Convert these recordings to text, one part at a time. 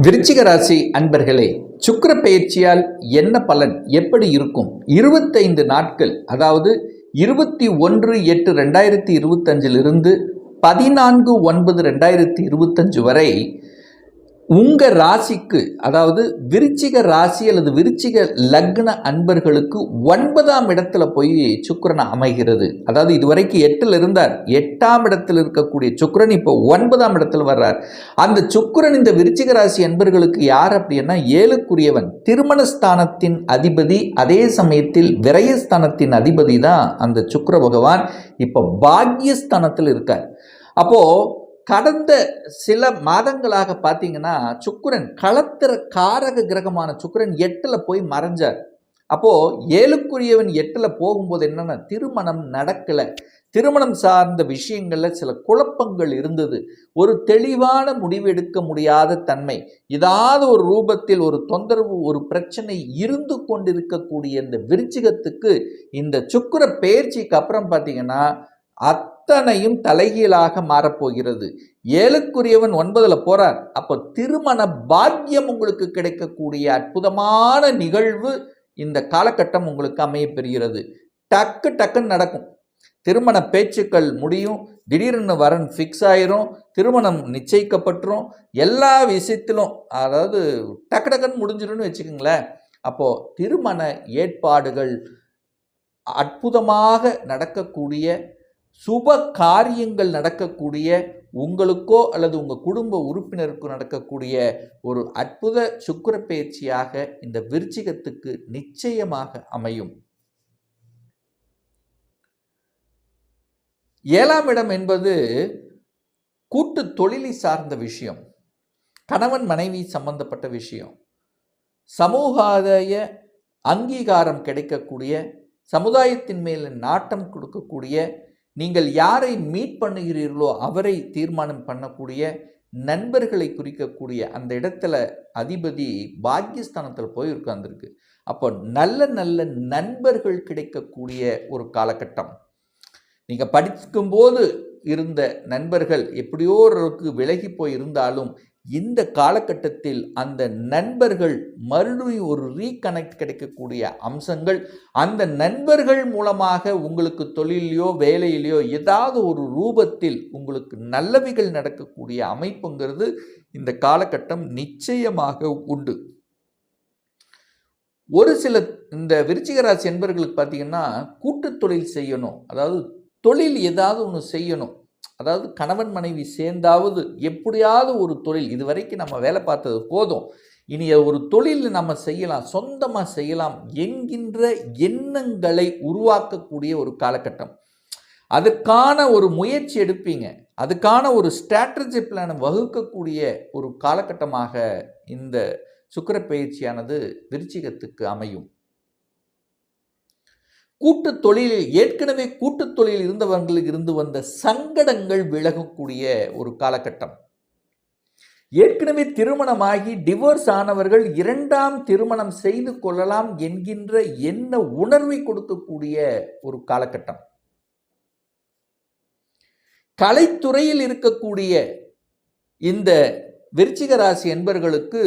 விருச்சிக ராசி அன்பர்களே, சுக்கிர பெயர்ச்சியால் என்ன பலன் எப்படி இருக்கும்? 25 நாட்கள், அதாவது 21/8/2025 14/9/2025 வரை உங்க ராசிக்கு, அதாவது விருச்சிக ராசி அல்லது விருச்சிக லக்ன அன்பர்களுக்கு 9ஆம் இடத்துல போய் சுக்கிரன் அமைகிறது. அதாவது இதுவரைக்கும் 8ல் இருந்தார், 8ஆம் இடத்தில் இருக்கக்கூடிய சுக்கிரன் இப்போ 9ஆம் இடத்துல வர்றார். அந்த சுக்கிரன் இந்த விருச்சிக ராசி அன்பர்களுக்கு யார் அப்படின்னா 7க்குரியவன், திருமணஸ்தானத்தின் அதிபதி, அதே சமயத்தில் விரயஸ்தானத்தின் அதிபதி தான் அந்த சுக்கிர பகவான். இப்போ பாக்யஸ்தானத்தில் இருக்கார். அப்போ கடந்த சில மாதங்களாக பார்த்தீங்கன்னா சுக்கிரன் களத்திர காரக கிரகமான சுக்கிரன் 8ல் போய் மறைஞ்சார். அப்போ 7க்குரியவன் 8ல் போகும்போது என்னன்னா திருமணம் நடக்கலை, திருமணம் சார்ந்த விஷயங்கள்ல சில குழப்பங்கள் இருந்தது, ஒரு தெளிவான முடிவு எடுக்க முடியாத தன்மை, ஏதாவது ஒரு ரூபத்தில் ஒரு தொந்தரவு, ஒரு பிரச்சனை இருந்து கொண்டிருக்கக்கூடிய இந்த விருச்சிகத்துக்கு இந்த சுக்கிர பெயர்ச்சிக்கு அப்புறம் பார்த்தீங்கன்னா அத்தனையும் தலைகீழாக மாறப்போகிறது. 7க்குரியவன் 9ல் போறார். அப்போ திருமண பாக்கியம் உங்களுக்கு கிடைக்கக்கூடிய அற்புதமான நிகழ்வு இந்த காலகட்டம் உங்களுக்கு அமைய பெறுகிறது. டக்குன்னு நடக்கும். திருமண பேச்சுக்கள் முடியும், திடீர்னு வரன் ஃபிக்ஸ் ஆயிரும், திருமணம் நிச்சயிக்கப்பட்டுரும், எல்லா விஷயத்திலும் அதாவது டக்குன்னு முடிஞ்சிடும்னு வச்சுக்கோங்களேன். அப்போ திருமண ஏற்பாடுகள் அற்புதமாக நடக்கக்கூடிய, சுப காரியங்கள் நடக்கக்கூடிய, உங்களுக்கோ அல்லது உங்கள் குடும்ப உறுப்பினருக்கோ நடக்கக்கூடிய ஒரு அற்புத சுக்கிர பெயர்ச்சியாக இந்த விருச்சிகத்துக்கு நிச்சயமாக அமையும். 7ஆம் இடம் என்பது கூட்டு தொழிலை சார்ந்த விஷயம், கணவன் மனைவி சம்பந்தப்பட்ட விஷயம், சமூகாதாய அங்கீகாரம் கிடைக்கக்கூடிய, சமுதாயத்தின் மேல் நாட்டம் கொடுக்கக்கூடிய, நீங்கள் யாரை மீட் பண்ணுகிறீர்களோ அவரை தீர்மானம் பண்ணக்கூடிய, நண்பர்களை குறிக்கக்கூடிய, அந்த இடத்துல அதிபதி பாக்கியஸ்தானத்தில் போய் உட்கார்ந்துருக்கு. அப்போ நல்ல நல்ல நண்பர்கள் கிடைக்கக்கூடிய ஒரு காலகட்டம். நீங்கள் படிக்கும்போது இருந்த நண்பர்கள் எப்படியோ ஒரு விலகி போய் இருந்தாலும் இந்த காலகட்டத்தில் அந்த நண்பர்கள் மறுபடியும் ஒரு ரீகனெக்ட் கிடைக்கக்கூடிய அம்சங்கள், அந்த நண்பர்கள் மூலமாக உங்களுக்கு தொழிலையோ வேலையிலையோ ஏதாவது ஒரு ரூபத்தில் உங்களுக்கு நல்லவைகள் நடக்கக்கூடிய அமைப்புங்கிறது இந்த காலகட்டம் நிச்சயமாக உண்டு. ஒரு சில இந்த விருச்சிக ராசி என்பவர்களுக்கு பார்த்தீங்கன்னா கூட்டு தொழில் செய்யணும், அதாவது தொழில் ஏதாவது ஒன்று செய்யணும், அதாவது கணவன் மனைவி சேர்ந்தாவது எப்படியாவது ஒரு தொழில், இதுவரைக்கும் நம்ம வேலை பார்த்தது போதும், இனி ஒரு தொழில் நம்ம செய்யலாம், சொந்தமாக செய்யலாம் என்கின்ற எண்ணங்களை உருவாக்கக்கூடிய ஒரு காலகட்டம். அதுக்கான ஒரு முயற்சி எடுப்பீங்க, அதுக்கான ஒரு ஸ்ட்ராட்டஜி பிளானை வகுக்கக்கூடிய ஒரு காலகட்டமாக இந்த சுக்கிர பெயர்ச்சியானது விருச்சிகத்துக்கு அமையும். கூட்டு தொழிலில் ஏற்கனவே கூட்டு தொழிலில் இருந்தவர்களுக்கு இருந்து வந்த சங்கடங்கள் விலகக்கூடிய ஒரு காலகட்டம். ஏற்கனவே திருமணமாகி டிவோர்ஸ் ஆனவர்கள் 2ஆம் திருமணம் செய்து கொள்ளலாம் என்கின்ற எண்ண உணர்வை கொடுக்கக்கூடிய ஒரு காலகட்டம். கலைத்துறையில் இருக்கக்கூடிய இந்த விருச்சிக ராசி என்பவர்களுக்கு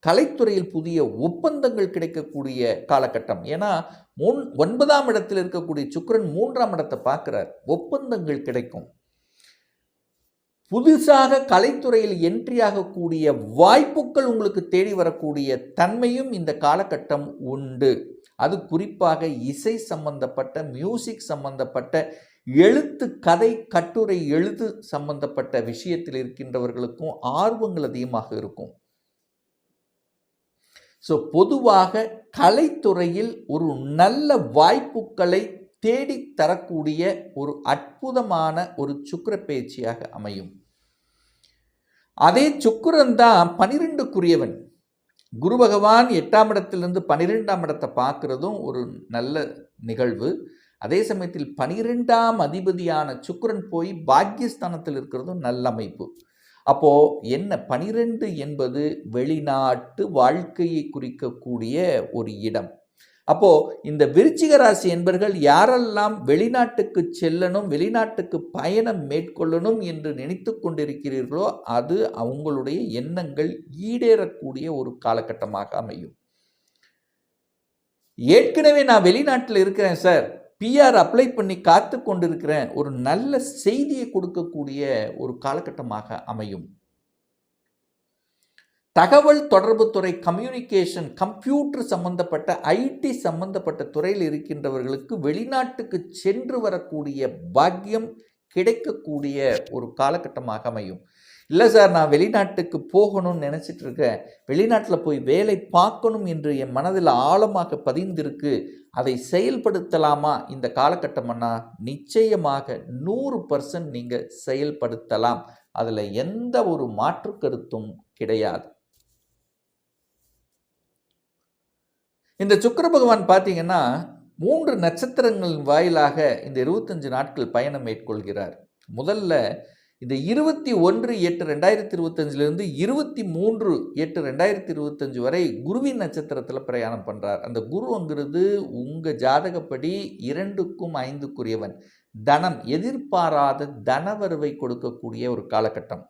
கலைத்துறையில் புதிய ஒப்பந்தங்கள் கிடைக்கக்கூடிய காலகட்டம். ஏன்னா 9ஆம் இடத்தில் இருக்கக்கூடிய சுக்கிரன் 3ஆம் இடத்தை பார்க்கிறார், ஒப்பந்தங்கள் கிடைக்கும். புதுசாக கலைத்துறையில் என்ட்ரி ஆகக்கூடிய வாய்ப்புகள் உங்களுக்கு தேடி வரக்கூடிய தன்மையும் இந்த காலகட்டம் உண்டு. அது குறிப்பாக இசை சம்பந்தப்பட்ட, மியூசிக் சம்பந்தப்பட்ட, எழுத்து, கதை, கட்டுரை எழுத்து சம்பந்தப்பட்ட விஷயத்தில் இருக்கின்றவர்களுக்கும் ஆர்வங்கள் அதிகமாக இருக்கும். ஸோ பொதுவாக கலைத்துறையில் ஒரு நல்ல வாய்ப்புகளை தேடி தரக்கூடிய ஒரு அற்புதமான ஒரு சுக்கிர பெயர்ச்சியாக அமையும். அதே சுக்கிரன் தான் 12க்குரியவன். குரு பகவான் 8ஆம் இடத்திலிருந்து 12ஆம் இடத்தை பார்க்கிறதும் ஒரு நல்ல நிகழ்வு. அதே சமயத்தில் 12ஆம் அதிபதியான சுக்கிரன் போய் பாக்கியஸ்தானத்தில் இருக்கிறதும் நல்ல அமைப்பு. அப்போ என்ன, 12 என்பது வெளிநாட்டு வாழ்க்கையை குறிக்கக்கூடிய ஒரு இடம். அப்போ இந்த விருச்சிக ராசி என்பர்கள் யாரெல்லாம் வெளிநாட்டுக்கு செல்லணும், வெளிநாட்டுக்கு பயணம் மேற்கொள்ளணும் என்று நினைத்து கொண்டிருக்கிறீர்களோ அது அவங்களுடைய எண்ணங்கள் ஈடேறக்கூடிய ஒரு காலகட்டமாக அமையும். ஏற்கனவே நான் வெளிநாட்டில் இருக்கிறேன் சார், பிஆர் அப்ளை பண்ணி காத்து கொண்டிருக்கிறேன், ஒரு நல்ல செய்தியை கொடுக்கக்கூடிய ஒரு காலகட்டமாக அமையும். தகவல் தொடர்பு துறை, கம்யூனிகேஷன், கம்ப்யூட்டர் சம்பந்தப்பட்ட ஐடி சம்பந்தப்பட்ட துறையில் இருக்கின்றவர்களுக்கு வெளிநாட்டுக்கு சென்று வரக்கூடிய பாக்கியம் கிடைக்கக்கூடிய ஒரு காலகட்டமாக அமையும். இல்லை சார், நான் வெளிநாட்டுக்கு போகணும்னு நினச்சிட்டு இருக்கேன், வெளிநாட்டில் போய் வேலை பார்க்கணும் என்று என் மனதில் ஆழமாக பதிந்திருக்கு, அதை செயல்படுத்தலாமா இந்த காலகட்டம்னா நிச்சயமாக 100% நீங்கள் செயல்படுத்தலாம். அதில் எந்த ஒரு மாற்று கருத்தும் கிடையாது. இந்த சுக்கிர பகவான் பார்த்தீங்கன்னா 3 நட்சத்திரங்கள் வாயிலாக இந்த 25 நாட்கள் பயணம் மேற்கொள்கிறார். முதல்ல இந்த 21/8/2025 23/8/2025 வரை குருவின் நட்சத்திரத்தில் பிரயாணம் பண்ணுறார். அந்த குருங்கிறது உங்கள் ஜாதகப்படி 2க்கும் 5க்குரியவன். தனம், எதிர்பாராத தனவரவை கொடுக்கக்கூடிய ஒரு காலகட்டம்.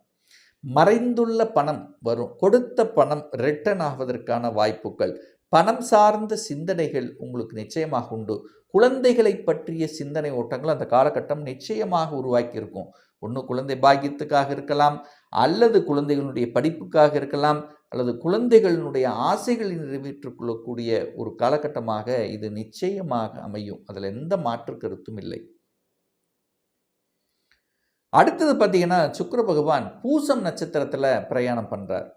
மறைந்துள்ள பணம் வரும், கொடுத்த பணம் ரிட்டர்ன் ஆவதற்கான வாய்ப்புகள், பணம் சார்ந்த சிந்தனைகள் உங்களுக்கு நிச்சயமாக உண்டு. குழந்தைகளை பற்றிய சிந்தனை ஓட்டங்கள் அந்த காலகட்டம் நிச்சயமாக உருவாக்கி இருக்கும். ஒன்று குழந்தை பாக்கியத்துக்காக இருக்கலாம், அல்லது குழந்தைகளுடைய படிப்புக்காக இருக்கலாம், அல்லது குழந்தைகளினுடைய ஆசைகளை நிறைவேற்றிக் கொள்ளக்கூடிய ஒரு காலகட்டமாக இது நிச்சயமாக அமையும். அதில் எந்த மாற்று கருத்தும் இல்லை. அடுத்தது பார்த்தீங்கன்னா சுக்கிர பகவான் பூசம் நட்சத்திரத்தில் பிரயாணம் பண்ணுறார்.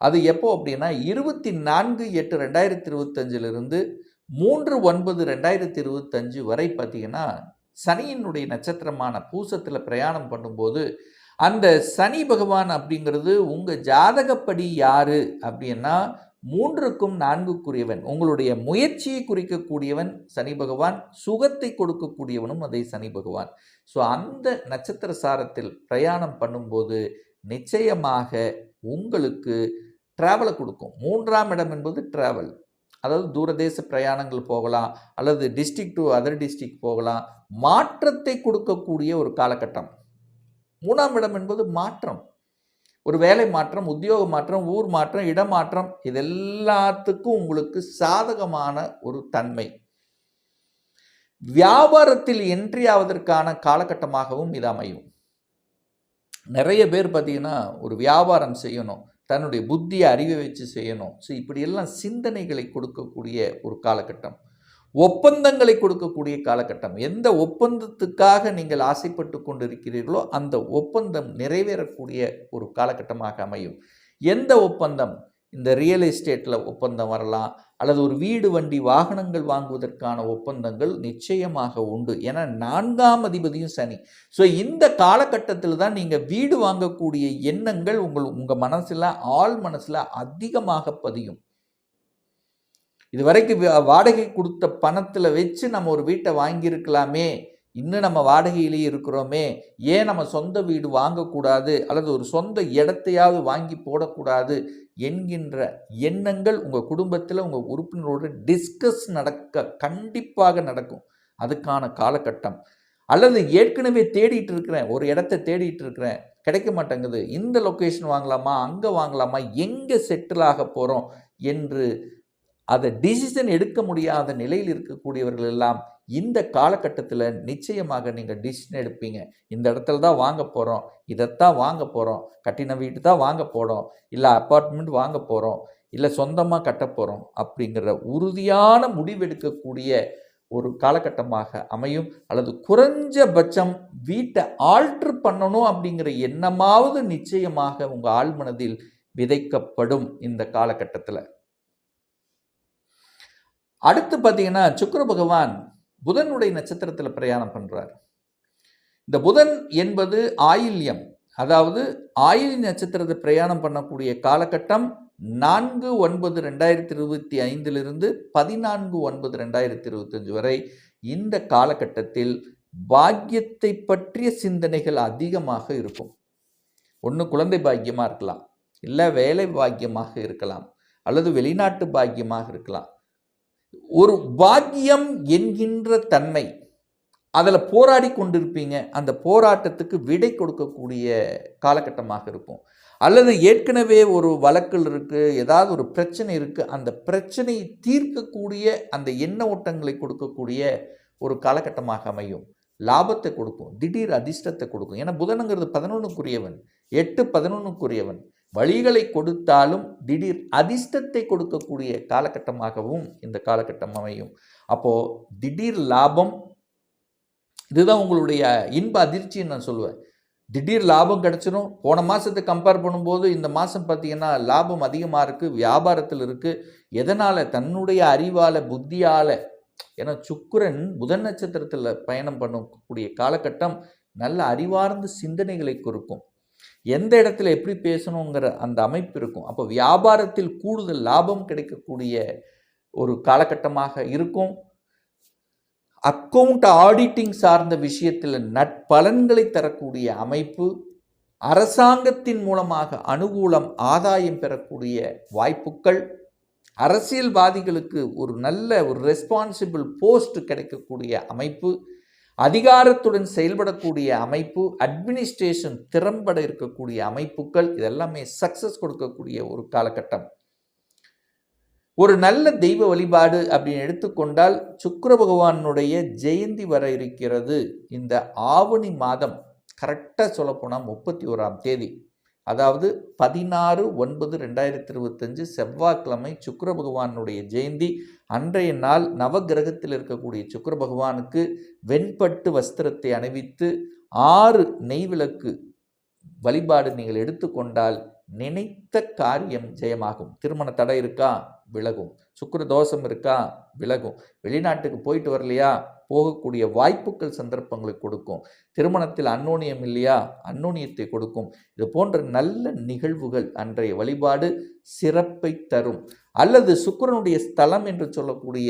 அது எப்போ அப்படின்னா 24/8/2025 3/9/2025 வரை பார்த்தீங்கன்னா சனியினுடைய நட்சத்திரமான பூசத்தில் பிரயாணம் பண்ணும்போது அந்த சனி பகவான் அப்படிங்கிறது உங்கள் ஜாதகப்படி யாரு அப்படின்னா 3க்கும் 4க்குரியவன். உங்களுடைய முயற்சியை குறிக்கக்கூடியவன் சனி பகவான், சுகத்தை கொடுக்கக்கூடியவனும் அதே சனி பகவான். ஸோ அந்த நட்சத்திர சாரத்தில் பிரயாணம் பண்ணும்போது நிச்சயமாக உங்களுக்கு ட்ராவலை கொடுக்கும். 3ஆம் இடம் என்பது ட்ராவல், அதாவது தூரதேச பிரயாணங்கள் போகலாம், அல்லது டிஸ்ட்ரிக்ட் டு அதர் டிஸ்ட்ரிக்ட் போகலாம், மாற்றத்தை கொடுக்கக்கூடிய ஒரு காலகட்டம். 3ஆம் இடம் என்பது மாற்றம், ஒரு வேலை மாற்றம், உத்தியோக மாற்றம், ஊர் மாற்றம், இடமாற்றம், இது எல்லாத்துக்கும் உங்களுக்கு சாதகமான ஒரு தன்மை. வியாபாரத்தில் என்ட்ரி ஆவதற்கான காலகட்டமாகவும் இது அமையும். நிறைய பேர் பார்த்தீங்கன்னா ஒரு வியாபாரம் செய்யணும், தன்னுடைய புத்தியை அறிவை வச்சு செய்யணும். ஸோ இப்படியெல்லாம் சிந்தனைகளை கொடுக்கக்கூடிய ஒரு காலகட்டம். ஒப்பந்தங்களை கொடுக்கக்கூடிய காலகட்டம். எந்த ஒப்பந்தத்துக்காக நீங்கள் ஆசைப்பட்டு கொண்டிருக்கிறீர்களோ அந்த ஒப்பந்தம் நிறைவேறக்கூடிய ஒரு காலகட்டமாக அமையும். எந்த ஒப்பந்தம்? இந்த ரியல் எஸ்டேட்டில் ஒப்பந்தம் வரலாம், அல்லது ஒரு வீடு, வண்டி, வாகனங்கள் வாங்குவதற்கான ஒப்பந்தங்கள் நிச்சயமாக உண்டு. ஏன்னா 4ஆம் அதிபதியும் சனி. ஸோ இந்த காலகட்டத்தில் தான் நீங்கள் வீடு வாங்கக்கூடிய எண்ணங்கள் உங்கள் மனசில், ஆள் மனசில் அதிகமாக பதியும். இதுவரைக்கும் வாடகை கொடுத்த பணத்தில் வச்சு நம்ம ஒரு வீட்டை வாங்கியிருக்கலாமே, இன்னும் நம்ம வாடகையிலேயே இருக்கிறோமே, ஏன் நம்ம சொந்த வீடு வாங்கக்கூடாது, அல்லது ஒரு சொந்த இடத்தையாவது வாங்கி போடக்கூடாது என்கின்ற எண்ணங்கள் உங்கள் குடும்பத்தில் உங்கள் உறுப்பினரோடு டிஸ்கஸ் கண்டிப்பாக நடக்கும். அதுக்கான காலகட்டம். அல்லது ஏற்கனவே தேடிட்டு இருக்கிறேன், ஒரு இடத்தை தேடிட்டு இருக்கிறேன், கிடைக்க மாட்டேங்குது, இந்த லொக்கேஷன் வாங்கலாமா, அங்கே வாங்கலாமா, எங்கே செட்டில் ஆக போகிறோம் என்று அதை டிசிஷன் எடுக்க முடியாத நிலையில் இருக்கக்கூடியவர்கள் எல்லாம் இந்த காலகட்டத்தில் நிச்சயமாக நீங்கள் டிசிஷன் எடுப்பீங்க. இந்த இடத்துல தான் வாங்க போகிறோம், இதைத்தான் வாங்க போகிறோம், கட்டின வீட்டு தான் வாங்க போகிறோம், இல்லை அப்பார்ட்மெண்ட் வாங்க போகிறோம், இல்லை சொந்தமாக கட்ட போகிறோம் அப்படிங்கிற உறுதியான முடிவெடுக்கக்கூடிய ஒரு காலகட்டமாக அமையும். அல்லது குறைஞ்சபட்சம் வீட்டை ஆல்ட்ரு பண்ணணும் அப்படிங்கிற எண்ணமாவது நிச்சயமாக உங்கள் ஆழ்மனதில் விதைக்கப்படும் இந்த காலகட்டத்தில். அடுத்து பார்த்தீங்கன்னா சுக்கிர பகவான் புதனுடைய நட்சத்திரத்தில் பிரயாணம் பண்ணுறார். இந்த புதன் என்பது ஆயில்யம், அதாவது ஆயிலி நட்சத்திரத்தை பிரயாணம் பண்ணக்கூடிய காலகட்டம் 4/9/2025 14/9/2025 வரை. இந்த காலகட்டத்தில் பாக்கியத்தை பற்றிய சிந்தனைகள் அதிகமாக இருக்கும். ஒன்று குழந்தை பாக்கியமாக இருக்கலாம், இல்லை வேலை பாக்கியமாக இருக்கலாம், அல்லது வெளிநாட்டு பாக்கியமாக இருக்கலாம். ஒரு பாக்கியம் என்கின்ற தன்மை, அதில் போராடி கொண்டிருப்பீங்க. அந்த போராட்டத்துக்கு விடை கொடுக்கக்கூடிய காலகட்டமாக இருக்கும். அல்லது ஏற்கனவே ஒரு வழக்கில் இருக்குது, ஏதாவது ஒரு பிரச்சனை இருக்குது, அந்த பிரச்சனையை தீர்க்கக்கூடிய அந்த எண்ண ஓட்டங்களை கொடுக்கக்கூடிய ஒரு காலகட்டமாக அமையும். லாபத்தை கொடுக்கும், திடீர் அதிர்ஷ்டத்தை கொடுக்கும். ஏன்னா புதனுங்கிறது 11க்குரியவன், 8 11க்குரியவன். வழிகளை கொடுத்தாலும் திடீர் அதிர்ஷ்டத்தை கொடுக்கக்கூடிய காலகட்டமாகவும் இந்த காலகட்டம் அமையும். அப்போது திடீர் லாபம், இதுதான் உங்களுடைய இன்ப அதிர்ச்சின்னு நான் சொல்லுவேன். திடீர் லாபம் கிடச்சிடும். போன மாதத்தை கம்பேர் பண்ணும்போது இந்த மாதம் பார்த்திங்கன்னா லாபம் அதிகமாக இருக்குது, வியாபாரத்தில் இருக்குது. எதனால்? தன்னுடைய அறிவால், புத்தியால். ஏன்னா சுக்கிரன் புதன் நட்சத்திரத்தில் பயணம் பண்ணக்கூடிய காலகட்டம் நல்ல அறிவார்ந்த சிந்தனைகளை கொடுக்கும். எந்த இடத்துல எப்படி பேசணுங்கிற அந்த அமைப்பு இருக்கும். அப்போ வியாபாரத்தில் கூடுதல் லாபம் கிடைக்கக்கூடிய ஒரு காலகட்டமாக இருக்கும். அக்கவுண்ட் ஆடிட்டிங் சார்ந்த விஷயத்தில் நற்பலன்களை தரக்கூடிய அமைப்பு, அரசாங்கத்தின் மூலமாக அனுகூலம், ஆதாயம் பெறக்கூடிய வாய்ப்புகள், அரசியல்வாதிகளுக்கு ஒரு நல்ல ஒரு ரெஸ்பான்சிபிள் போஸ்ட் கிடைக்கக்கூடிய அமைப்பு, அதிகாரத்துடன் செயல்படக்கூடிய அமைப்பு, அட்மினிஸ்ட்ரேஷன் திறம்பட இருக்கக்கூடிய அமைப்புகள், இதெல்லாமே சக்சஸ் கொடுக்கக்கூடிய ஒரு காலகட்டம். ஒரு நல்ல தெய்வ வழிபாடு அப்படின்னு எடுத்துக்கொண்டால் சுக்கிர பகவானுடைய ஜெயந்தி வர இருக்கிறது. இந்த ஆவணி மாதம் கரெக்டாக சொல்லப்போனால் 31ஆம் தேதி, அதாவது 16/9/2025 செவ்வாய்க்கிழமை சுக்கிர பகவானுடைய ஜெயந்தி. அன்றைய நாள் நவகிரகத்தில் இருக்கக்கூடிய சுக்கிர பகவானுக்கு வெண்பட்டு வஸ்திரத்தை அணிவித்து 6 நெய்விளக்கு வழிபாடு நீங்கள் எடுத்துக்கொண்டால் நினைத்த காரியம் ஜெயமாகும். திருமண தடை இருக்கா? விலகும். சுக்கிர தோஷம் இருக்கா? விலகும். வெளிநாட்டுக்கு போயிட்டு வரலையா? போகக்கூடிய வாய்ப்புகள் சந்தர்ப்பங்களை கொடுக்கும். திருமணத்தில் அன்னோனியம் இல்லையா? அன்னோனியத்தை கொடுக்கும். இது போன்ற நல்ல நிகழ்வுகள் அன்றைய வழிபாடு சிறப்பை தரும். அல்லது சுக்கிரனுடைய ஸ்தலம் என்று சொல்லக்கூடிய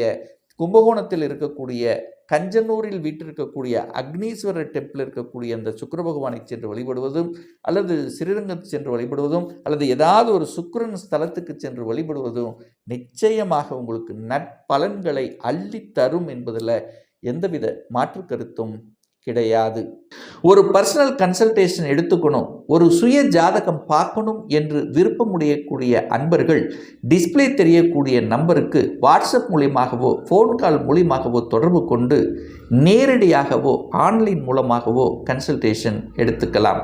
கும்பகோணத்தில் இருக்கக்கூடிய கஞ்சனூரில் வீட்டிருக்கக்கூடிய அக்னீஸ்வரர் டெம்பிள் இருக்கக்கூடிய அந்த சுக்கிர பகவானை சென்று வழிபடுவதும், அல்லது ஸ்ரீரங்கத்தை சென்று வழிபடுவதும், அல்லது ஏதாவது ஒரு சுக்கிரன் ஸ்தலத்துக்கு சென்று வழிபடுவதும் நிச்சயமாக உங்களுக்கு நற்பலன்களை அள்ளித்தரும் என்பதில் எந்தவித மாற்று கருத்தும் கிடையாது. ஒரு பர்சனல் கன்சல்டேஷன் எடுத்துக்கணும், ஒரு சுய ஜாதகம் பார்க்கணும் என்று விருப்பமுடையக்கூடிய அன்பர்கள் டிஸ்பிளே தெரியக்கூடிய நம்பருக்கு வாட்ஸ்அப் மூலியமாகவோ ஃபோன் கால் மூலியமாகவோ தொடர்பு கொண்டு நேரடியாகவோ ஆன்லைன் மூலமாகவோ கன்சல்டேஷன் எடுத்துக்கலாம்.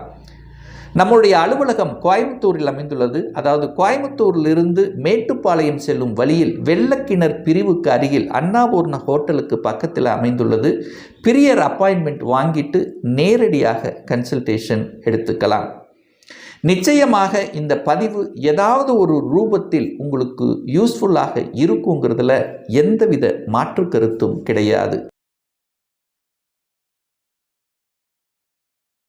நம்முடைய அலுவலகம் கோயம்புத்தூரில் அமைந்துள்ளது. அதாவது கோயம்புத்தூரிலிருந்து மேட்டுப்பாளையம் செல்லும் வழியில் வெள்ளக்கிணர் பிரிவுக்கு அருகில் அன்னாபூர்ண ஹோட்டலுக்கு பக்கத்தில் அமைந்துள்ளது. பிரியர் அப்பாயின்மெண்ட் வாங்கிட்டு நேரடியாக கன்சல்டேஷன் எடுத்துக்கலாம். நிச்சயமாக இந்த பதிவு ஏதாவது ஒரு ரூபத்தில் உங்களுக்கு யூஸ்ஃபுல்லாக இருக்குங்கிறதுல எந்தவித மாற்று கருத்தும் கிடையாது.